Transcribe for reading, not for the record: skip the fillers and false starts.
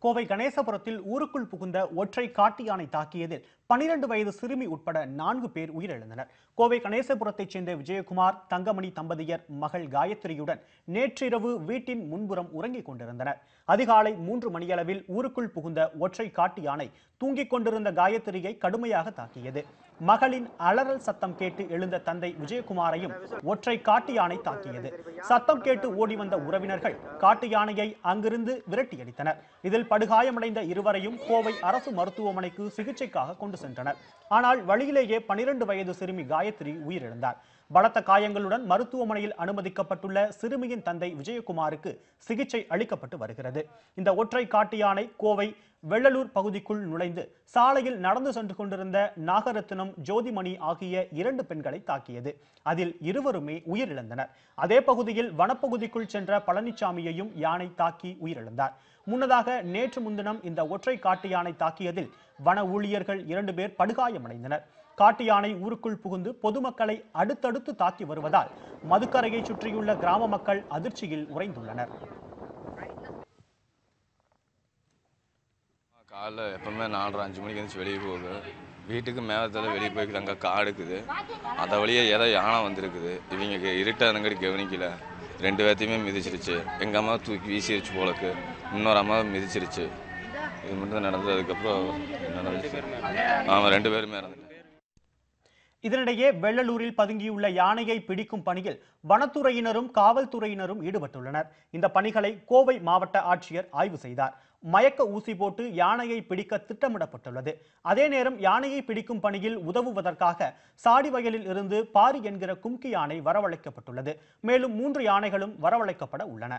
கோவை கணேசபுரத்தில் ஊருக்குள் புகுந்த ஒற்றை காட்டு யானை தாக்கியதில் 12 வயது சிறுமி உட்பட 4 பேர் உயிரிழந்தனர். கோவை கணேசபுரத்தைச் சேர்ந்த விஜயகுமார், தங்கமணி தம்பதியர் மகள் காயத்ரியுடன் நேற்றிரவு வீட்டின் முன்புறம் உறங்கிக் கொண்டிருந்தனர். அதிகாலை 3 மணியளவில் ஊருக்குள் புகுந்த ஒற்றை காட்டு யானை தூங்கிக் கொண்டிருந்த காயத்ரியை கடுமையாக தாக்கியது. மகளின் அலறல் சத்தம் கேட்டு எழுந்த தந்தை விஜயகுமாரையும் ஒற்றை காட்டு யானை தாக்கியது. சத்தம் கேட்டு ஓடி வந்த உறவினர்கள் காட்டு யானையை அங்கிருந்து விரட்டியடித்தனர். இதில் படுகாயமடைந்த இருவரையும் கோவை அரசு மருத்துவமனைக்கு சிகிச்சைக்காக கொண்டு சென்றனர். ஆனால் வழியிலேயே 12 வயது சிறுமி காயத்ரி உயிரிழந்தார். பலத்த காயங்களுடன் மருத்துவமனையில் அனுமதிக்கப்பட்டுள்ள சிறுமியின் தந்தை விஜயகுமாருக்கு சிகிச்சை அளிக்கப்பட்டு வருகிறது. இந்த ஒற்றை காட்டு யானை கோவை வெள்ளலூர் பகுதிக்குள் நுழைந்து சாலையில் நடந்து சென்று கொண்டிருந்த நாகரத்னம், ஜோதிமணி ஆகிய 2 பெண்களை தாக்கியது. அதில் இருவருமே உயிரிழந்தனர். அதே பகுதியில் வனப்பகுதிக்குள் சென்ற பழனிசாமியையும் யானை தாக்கி உயிரிழந்தார். முன்னதாக நேற்று முன்தினம் இந்த ஒற்றை காட்டு யானை தாக்கியதில் வன ஊழியர்கள் 2 பேர் படுகாயமடைந்தனர். காட்டு யானை ஊருக்குள் புகுந்து பொதுமக்களை அடுத்தடுத்து தாக்கி வருவதால் மதுக்கரையை சுற்றியுள்ள கிராம மக்கள் அதிர்ச்சியில் உறைந்துள்ளனர். காலைல எப்பவுமே 4:30-5 மணிக்கு எழுந்துச்சு வெளியே போகுது. வீட்டுக்கு மேலத்தில் வெளியே போய்க்குது. அங்கே காடு இருக்குது. அந்த வழியே ஏதோ யானை வந்திருக்குது. இவங்க இருட்டானங்கடி கவனிக்கல. 2 பேர்த்தையுமே மிதிச்சிருச்சு. எங்கள் அம்மா தூக்கி வீசிருச்சு போலக்கு. இன்னொரு அம்மா மிதிச்சிருச்சு. இது மட்டும் நடந்தது. அதுக்கப்புறம் நடந்துச்சு. ஆமாம், 2 பேருமே இறந்துட்டாங்க. இதனிடையே வெள்ளலூரில் பதுங்கியுள்ள யானையை பிடிக்கும் பணியில் வனத்துறையினரும் காவல்துறையினரும் ஈடுபட்டுள்ளனர். இந்த பணிகளை கோவை மாவட்ட ஆட்சியர் ஆய்வு செய்தார். மயக்க ஊசி போட்டு யானையை பிடிக்க திட்டமிடப்பட்டுள்ளது. அதே நேரம் யானையை பிடிக்கும் பணியில் உதவுவதற்காக சாடிவயலில் இருந்து பாரி என்கிற கும்கி யானை வரவழைக்கப்பட்டுள்ளது. மேலும் 3 யானைகளும் வரவழைக்கப்பட உள்ளன.